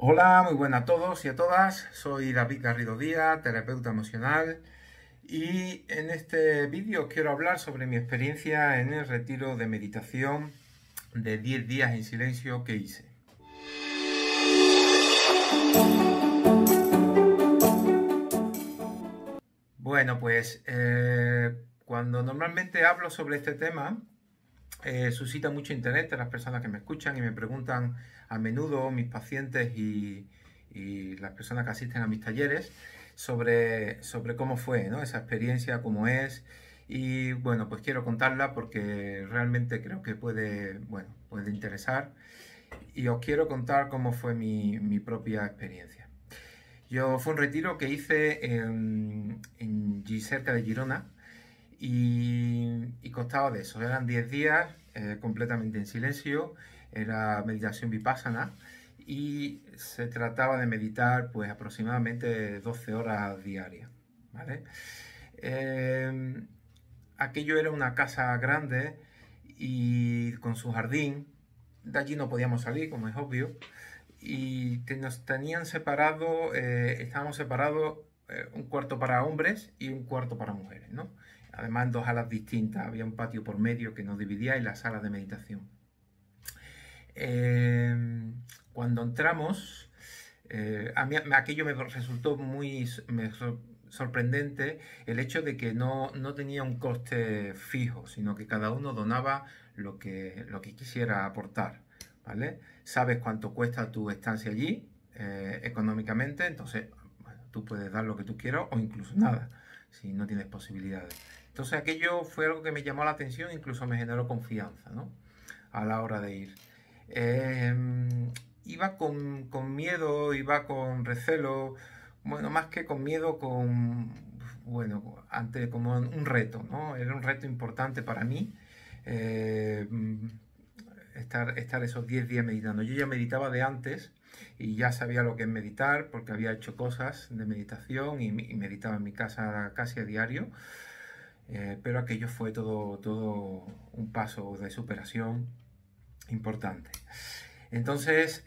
Hola, muy buenas a todos y a todas. Soy David Garrido Díaz, terapeuta emocional, y en este vídeo os quiero hablar sobre mi experiencia en el retiro de meditación de 10 días en silencio que hice. Bueno, pues cuando normalmente hablo sobre este tema, suscita mucho interés de las personas que me escuchan y me preguntan a menudo, mis pacientes y las personas que asisten a mis talleres, sobre cómo fue, ¿no? Esa experiencia, cómo es. Y bueno, pues quiero contarla porque realmente creo que puede interesar. Y os quiero contar cómo fue mi propia experiencia. Fue un retiro que hice cerca de Girona, y constaba de eso. Eran 10 días completamente en silencio, era meditación vipassana y se trataba de meditar pues aproximadamente 12 horas diarias, ¿vale? Eh, Aquello era una casa grande y con su jardín. De allí no podíamos salir, como es obvio, y nos tenían separado, estábamos separados, un cuarto para hombres y un cuarto para mujeres, ¿no? Además, en dos salas distintas, había un patio por medio que nos dividía y la sala de meditación. Cuando entramos, a mí aquello me resultó sorprendente, el hecho de que no tenía un coste fijo, sino que cada uno donaba lo que quisiera aportar, ¿vale? Sabes cuánto cuesta tu estancia allí, económicamente, entonces bueno, tú puedes dar lo que tú quieras o incluso nada, si no tienes posibilidades. Entonces aquello fue algo que me llamó la atención, incluso me generó confianza, ¿no? A la hora de ir. Eh, Iba con miedo, iba con recelo, bueno, más que con miedo, ante como un reto, ¿no? Era un reto importante para mí, eh, estar esos 10 días meditando. Yo ya meditaba de antes y ya sabía lo que es meditar porque había hecho cosas de meditación y meditaba en mi casa casi a diario, pero aquello fue todo un paso de superación importante. Entonces,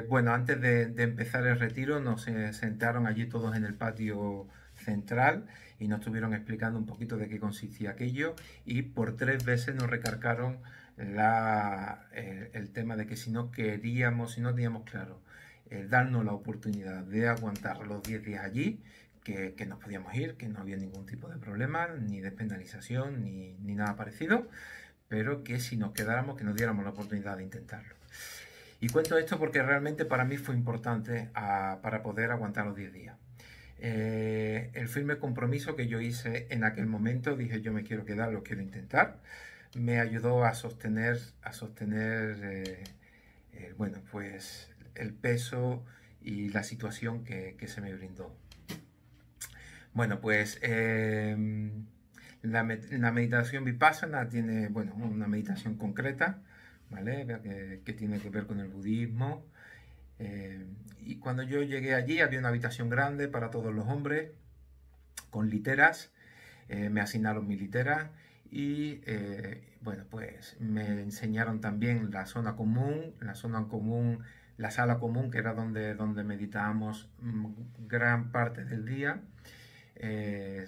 bueno, antes de empezar el retiro nos sentaron allí todos en el patio central y nos estuvieron explicando un poquito de qué consistía aquello, y por 3 veces nos recargaron el tema de que si no queríamos, si no teníamos claro, darnos la oportunidad de aguantar los 10 días allí, que nos podíamos ir, que no había ningún tipo de problema, ni de penalización, ni nada parecido, pero que si nos quedáramos, que nos diéramos la oportunidad de intentarlo. Y cuento esto porque realmente para mí fue importante para poder aguantar los 10 días. El firme compromiso que yo hice en aquel momento, dije yo me quiero quedar, lo quiero intentar, me ayudó a sostener bueno, pues el peso y la situación que se me brindó. Bueno, pues la meditación vipassana tiene, bueno, una meditación concreta, ¿vale? Que tiene que ver con el budismo. Y cuando yo llegué allí había una habitación grande para todos los hombres, con literas. Me asignaron mi litera y, bueno, pues me enseñaron también la zona común, la sala común, que era donde meditábamos gran parte del día. Eh,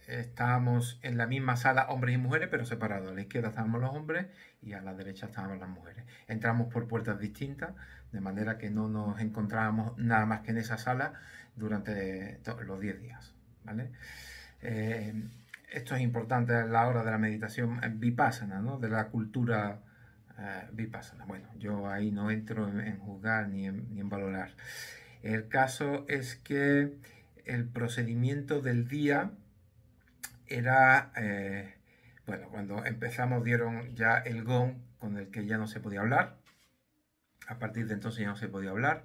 Estábamos en la misma sala, hombres y mujeres, pero separados. A la izquierda estábamos los hombres y a la derecha estábamos las mujeres. Entramos por puertas distintas, de manera que no nos encontrábamos nada más que en esa sala durante los 10 días, ¿vale? Esto es importante a la hora de la meditación vipassana, ¿no? De la cultura vipassana. Bueno, yo ahí no entro en juzgar ni en valorar. El caso es que el procedimiento del día era, bueno, cuando empezamos dieron ya el gong con el que ya no se podía hablar. A partir de entonces ya no se podía hablar.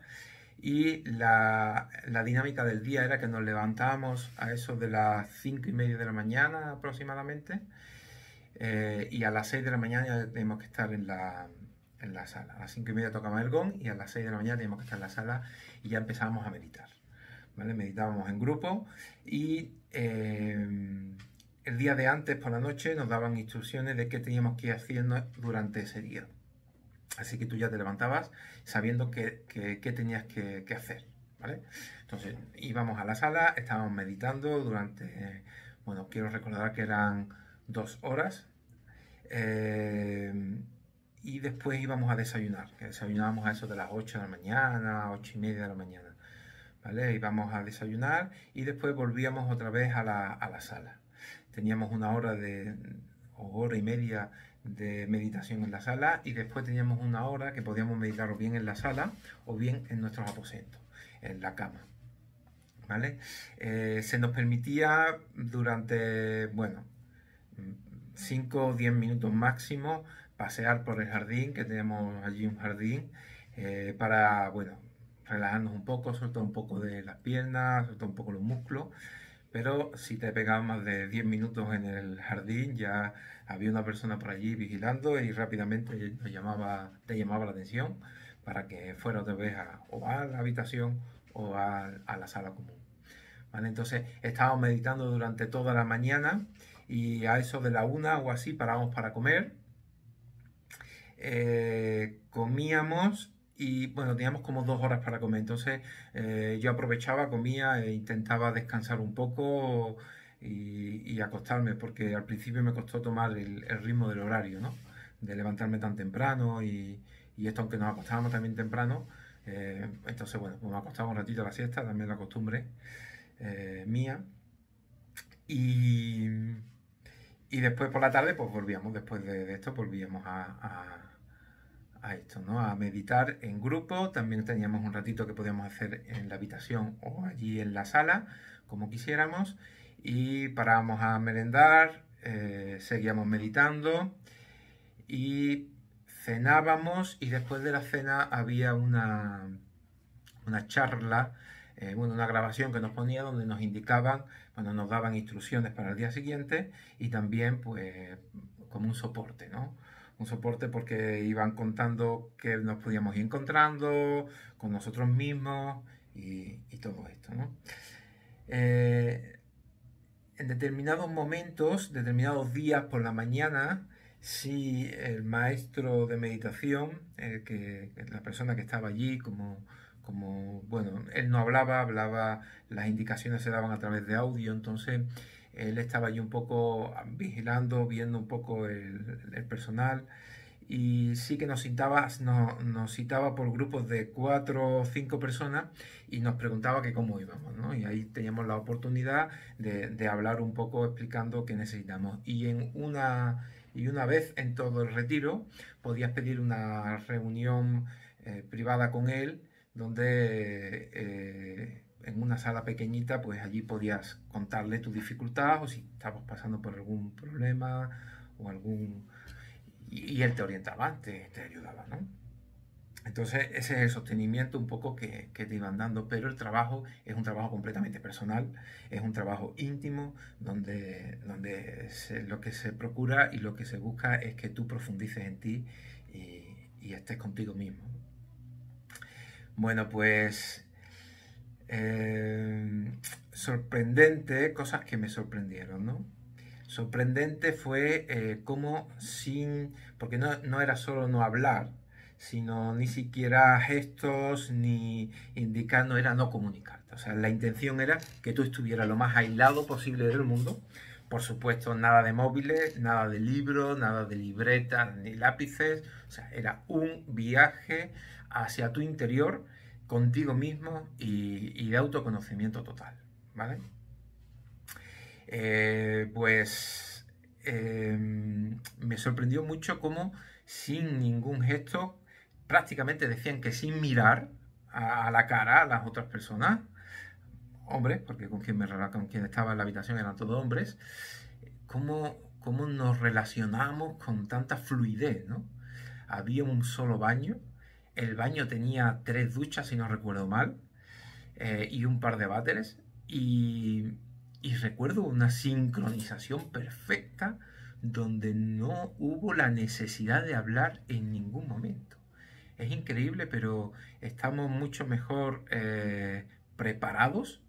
Y la dinámica del día era que nos levantábamos a eso de las 5:30 de la mañana aproximadamente, y a las 6 de la mañana ya teníamos que estar en la sala. A las 5:30 tocaba el gong y a las 6 de la mañana teníamos que estar en la sala y ya empezábamos a meditar, ¿vale? Meditábamos en grupo y el día de antes por la noche nos daban instrucciones de qué teníamos que ir haciendo durante ese día. Así que tú ya te levantabas sabiendo qué tenías que hacer, ¿vale? Entonces íbamos a la sala, estábamos meditando durante, bueno, quiero recordar que eran 2 horas. eh, y después íbamos a desayunar, que desayunábamos a eso de las 8 de la mañana, 8:30 de la mañana, ¿vale? Íbamos a desayunar y después volvíamos otra vez a la sala. Teníamos una hora o hora y media de meditación en la sala y después teníamos una hora que podíamos meditar o bien en la sala o bien en nuestros aposentos, en la cama, ¿vale? Se nos permitía durante, bueno, 5 o 10 minutos máximo pasear por el jardín, que tenemos allí un jardín, para, bueno, relajarnos un poco, soltar un poco de las piernas, soltar un poco los músculos, pero si te pegabas más de 10 minutos en el jardín, ya había una persona por allí vigilando y rápidamente te llamaba la atención para que fuera otra vez o a la habitación o a la sala común. ¿Vale? Entonces estábamos meditando durante toda la mañana y a eso de la 1 o así parábamos para comer. Comíamos y bueno, teníamos como 2 horas para comer. Entonces yo aprovechaba, comía e intentaba descansar un poco y acostarme, porque al principio me costó tomar el ritmo del horario, ¿no? De levantarme tan temprano y esto, aunque nos acostábamos también temprano. Entonces, bueno, pues me acostaba un ratito a la siesta, también la costumbre mía. Y, y después por la tarde, pues volvíamos, después de esto, volvíamos a esto, ¿no? A meditar en grupo. También teníamos un ratito que podíamos hacer en la habitación o allí en la sala, como quisiéramos. Y parábamos a merendar, seguíamos meditando y cenábamos. Y después de la cena había una charla, bueno, una grabación que nos ponía donde nos indicaban, bueno, nos daban instrucciones para el día siguiente y también, pues, como un soporte, ¿no? Un soporte porque iban contando que nos podíamos ir encontrando con nosotros mismos y todo esto, ¿no? En determinados momentos, determinados días por la mañana, si el maestro de meditación, la persona que estaba allí, bueno, él no hablaba, las indicaciones se daban a través de audio, entonces él estaba allí un poco vigilando, viendo un poco el personal, y sí que nos citaba por grupos de 4 o 5 personas y nos preguntaba que cómo íbamos, ¿no? Y ahí teníamos la oportunidad de hablar un poco explicando qué necesitamos. Y una vez en todo el retiro podías pedir una reunión privada con él, donde en una sala pequeñita, pues allí podías contarle tu dificultad o si estabas pasando por algún problema o y él te orientaba, te ayudaba, ¿no? Entonces ese es el sostenimiento un poco que te iban dando, pero el trabajo es un trabajo completamente personal, es un trabajo íntimo, donde lo que se procura y lo que se busca es que tú profundices en ti y estés contigo mismo. Bueno, pues sorprendente, cosas que me sorprendieron, ¿no? Sorprendente fue cómo porque no era solo no hablar, sino ni siquiera gestos ni indicar, no era no comunicarte. O sea, la intención era que tú estuvieras lo más aislado posible del mundo. Por supuesto, nada de móviles, nada de libros, nada de libretas ni lápices. O sea, era un viaje hacia tu interior, contigo mismo y de autoconocimiento total, ¿vale? Pues me sorprendió mucho cómo sin ningún gesto, prácticamente decían que sin mirar a la cara a las otras personas, hombres, porque con quien estaba en la habitación eran todos hombres, cómo nos relacionamos con tanta fluidez, ¿no? Había un solo baño, el baño tenía 3 duchas, si no recuerdo mal, y un par de váteres, y recuerdo una sincronización perfecta donde no hubo la necesidad de hablar en ningún momento. Es increíble, pero estamos mucho mejor preparados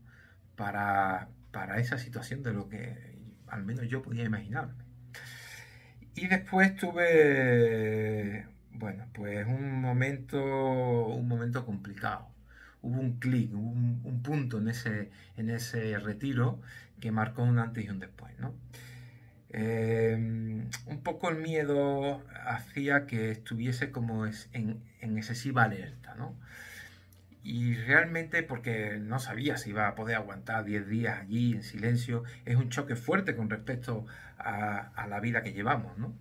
para esa situación de lo que al menos yo podía imaginarme. Y después tuve, bueno, pues un complicado. Hubo un clic, un punto en ese retiro que marcó un antes y un después, ¿no? Un poco el miedo hacía que estuviese como en excesiva alerta, ¿no? Y realmente, porque no sabía si iba a poder aguantar 10 días allí en silencio, es un choque fuerte con respecto a la vida que llevamos, ¿no?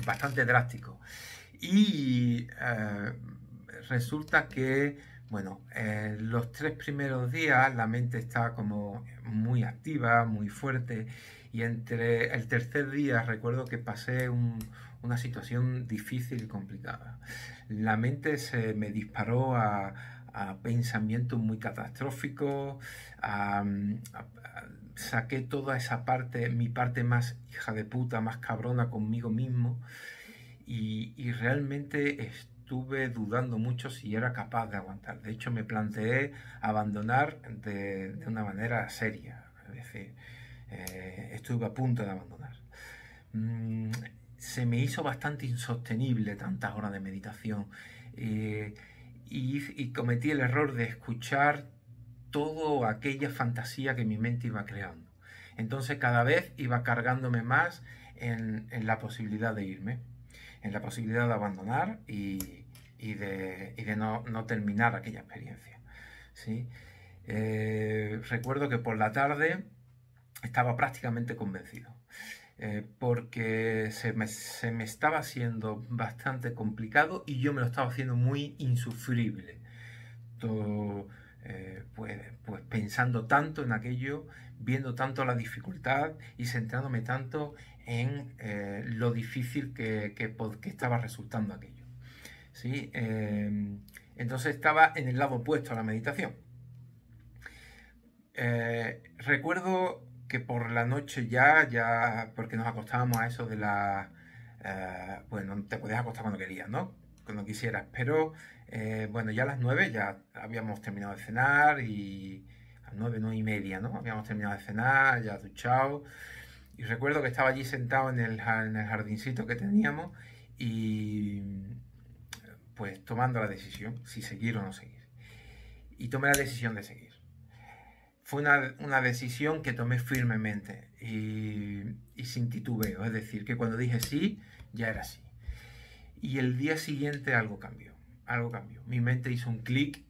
Bastante drástico. Y resulta que, bueno, los 3 primeros días la mente está como muy activa, muy fuerte, y entre el tercer día recuerdo que pasé una situación difícil y complicada. La mente se me disparó a pensamientos muy catastróficos, saqué toda esa parte, mi parte más hija de puta, más cabrona conmigo mismo, y realmente estuve dudando mucho si era capaz de aguantar. De hecho, me planteé abandonar de una manera seria. Es decir, estuve a punto de abandonar. Mm, Se me hizo bastante insostenible tantas horas de meditación. eh, y cometí el error de escuchar toda aquella fantasía que mi mente iba creando. Entonces cada vez iba cargándome más en la posibilidad de irme, en la posibilidad de abandonar y de no terminar aquella experiencia. ¿Sí? Recuerdo que por la tarde estaba prácticamente convencido, porque se me estaba haciendo bastante complicado y yo me lo estaba haciendo muy insufrible. Todo, pues pensando tanto en aquello, viendo tanto la dificultad y centrándome tanto en lo difícil que estaba resultando aquello. ¿Sí? Entonces estaba en el lado opuesto a la meditación. Recuerdo que por la noche ya, porque nos acostábamos a eso de la... bueno, te podías acostar cuando querías, ¿no? Cuando quisieras, pero bueno, ya a las 9 ya habíamos terminado de cenar y a las 9, 9:30, ¿no? Habíamos terminado de cenar, ya duchado, y recuerdo que estaba allí sentado en el jardincito que teníamos y pues tomando la decisión si seguir o no seguir. Y tomé la decisión de seguir. Fue una decisión que tomé firmemente y sin titubeo, es decir, que cuando dije sí, ya era sí. Y el día siguiente algo cambió, algo cambió. Mi mente hizo un clic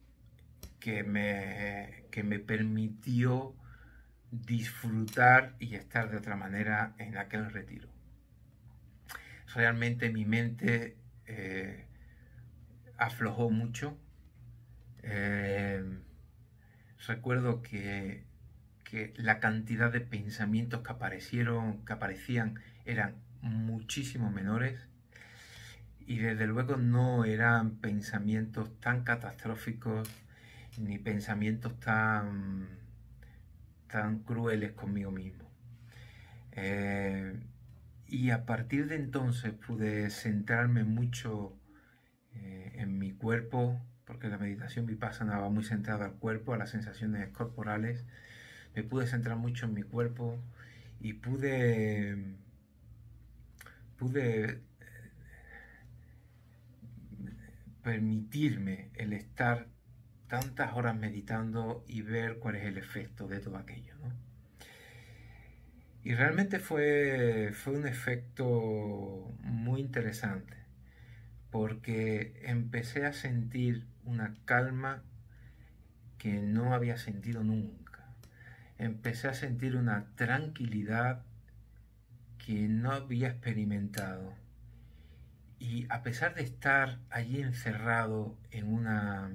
que me permitió disfrutar y estar de otra manera en aquel retiro. Realmente mi mente aflojó mucho. Recuerdo que la cantidad de pensamientos que aparecían eran muchísimo menores, y desde luego no eran pensamientos tan catastróficos ni pensamientos tan crueles conmigo mismo. Y a partir de entonces pude centrarme mucho en mi cuerpo, porque la meditación vipassana va muy centrada al cuerpo, a las sensaciones corporales. Me pude centrar mucho en mi cuerpo y pude permitirme el estar tantas horas meditando y ver cuál es el efecto de todo aquello, ¿no? Y realmente fue un efecto muy interesante, porque empecé a sentir una calma que no había sentido nunca. Empecé a sentir una tranquilidad que no había experimentado. Y a pesar de estar allí encerrado en una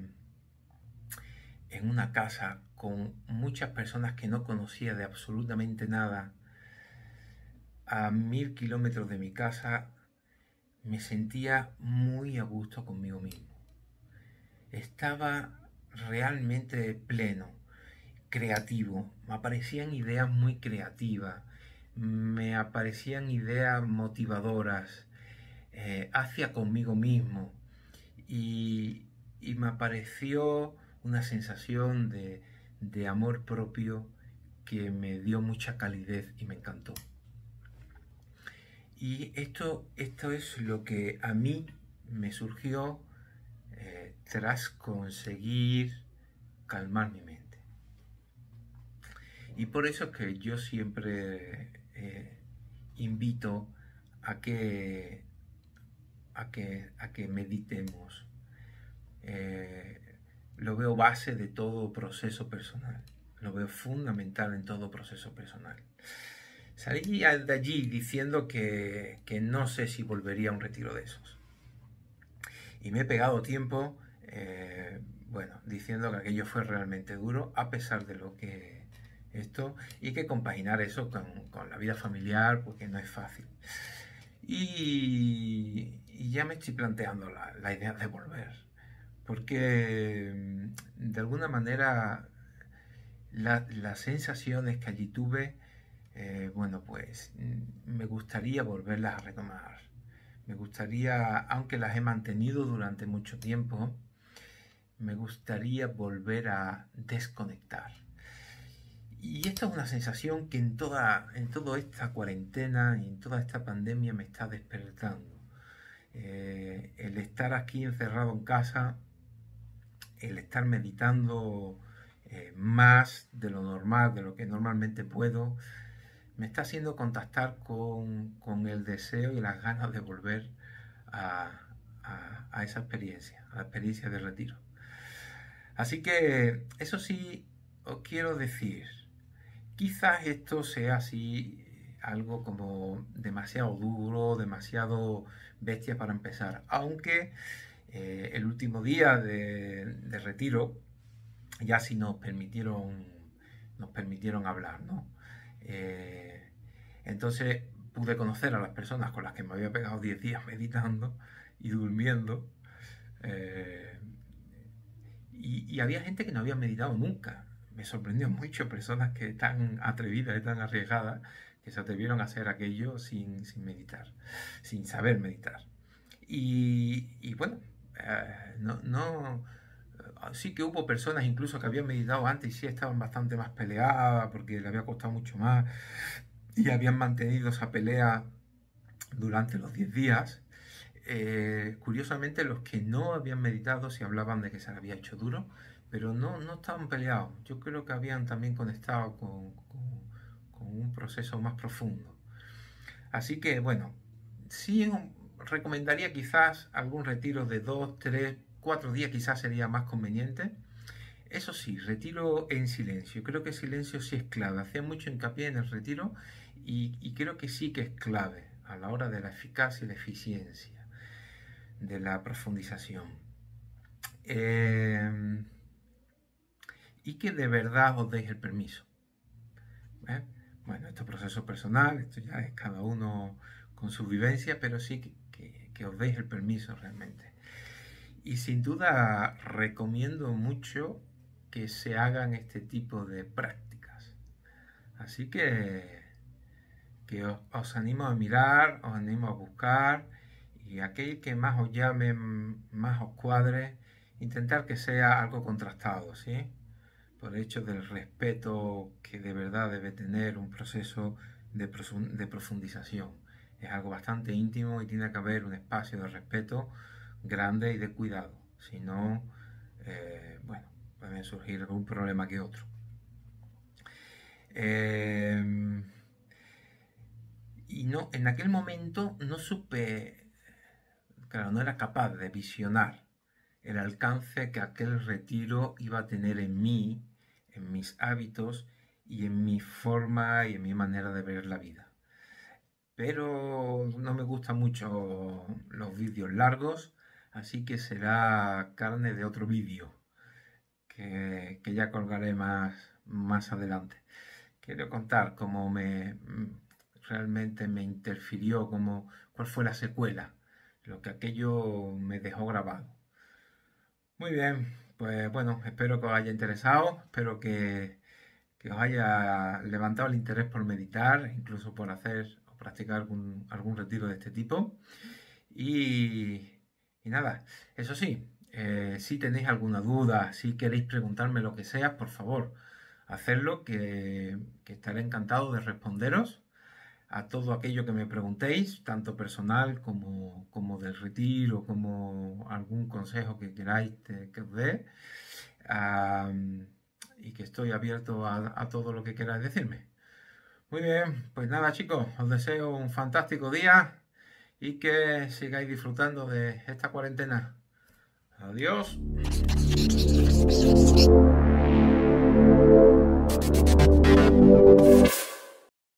casa con muchas personas que no conocía de absolutamente nada, a 1000 kilómetros de mi casa, me sentía muy a gusto conmigo mismo. Estaba realmente pleno, creativo. Me aparecían ideas muy creativas, me aparecían ideas motivadoras hacia conmigo mismo, y me apareció una sensación de amor propio que me dio mucha calidez y me encantó. Y esto es lo que a mí me surgió tras conseguir calmar mi mente. Y por eso es que yo siempre invito a que, a que meditemos. Lo veo base de todo proceso personal. Lo veo fundamental en todo proceso personal. Salí de allí diciendo que no sé si volvería a un retiro de esos. Y me he pegado tiempo, diciendo que aquello fue realmente duro, a pesar de lo que y que compaginar eso con la vida familiar, porque no es fácil. Y ya me estoy planteando la idea de volver, porque de alguna manera las sensaciones que allí tuve, me gustaría volverlas a retomar. Me gustaría, aunque las he mantenido durante mucho tiempo, me gustaría volver a desconectar. Y esta es una sensación que en toda esta cuarentena y en toda esta pandemia me está despertando. El estar aquí encerrado en casa, el estar meditando más de lo normal, de lo que normalmente puedo, me está haciendo contactar con el deseo y las ganas de volver a esa experiencia, a la experiencia de retiro. Así que, eso sí, os quiero decir, quizás esto sea así algo como demasiado duro, demasiado bestia para empezar, aunque el último día de retiro ya sí nos permitieron hablar, ¿no? Entonces pude conocer a las personas con las que me había pegado 10 días meditando y durmiendo, y había gente que no había meditado nunca. Me sorprendió mucho, personas que tan atrevidas y tan arriesgadas que se atrevieron a hacer aquello sin meditar, sin saber meditar. Y bueno, sí que hubo personas incluso que habían meditado antes y sí estaban bastante más peleadas porque le había costado mucho más y habían mantenido esa pelea durante los 10 días. Curiosamente, los que no habían meditado sí hablaban de que se les había hecho duro, pero no estaban peleados. Yo creo que habían también conectado con un proceso más profundo. Así que, bueno, sí recomendaría quizás algún retiro de 2, 3, 4 días, quizás sería más conveniente. Eso sí, retiro en silencio. Creo que el silencio sí es clave. Hacía mucho hincapié en el retiro y creo que sí que es clave a la hora de la eficacia y la eficiencia de la profundización. Y que de verdad os deis el permiso. Bueno, esto es proceso personal, esto ya es cada uno con su vivencia, pero sí que os deis el permiso realmente. Y sin duda recomiendo mucho que se hagan este tipo de prácticas. Así que os animo a mirar, os animo a buscar, y aquel que más os llame, más os cuadre, intentar que sea algo contrastado, ¿sí? Por el hecho del respeto que de verdad debe tener un proceso de profundización. Es algo bastante íntimo y tiene que haber un espacio de respeto grande y de cuidado. Si no, puede surgir algún problema que otro. Y no, en aquel momento no supe, claro, no era capaz de visionar el alcance que aquel retiro iba a tener en mí, en mis hábitos y en mi forma y en mi manera de ver la vida. Pero no me gustan mucho los vídeos largos, así que será carne de otro vídeo que ya colgaré más adelante. Quiero contar cómo realmente me interfirió, cuál fue la secuela, lo que aquello me dejó grabado. Muy bien, pues bueno, espero que os haya interesado, espero que os haya levantado el interés por meditar, incluso por hacer o practicar algún retiro de este tipo. Y nada, eso sí, si tenéis alguna duda, si queréis preguntarme lo que sea, por favor, hacedlo, que estaré encantado de responderos. a todo aquello que me preguntéis, tanto personal como del retiro, como algún consejo que queráis que os dé. Y que estoy abierto a todo lo que queráis decirme. Muy bien, pues nada chicos, os deseo un fantástico día y que sigáis disfrutando de esta cuarentena. Adiós.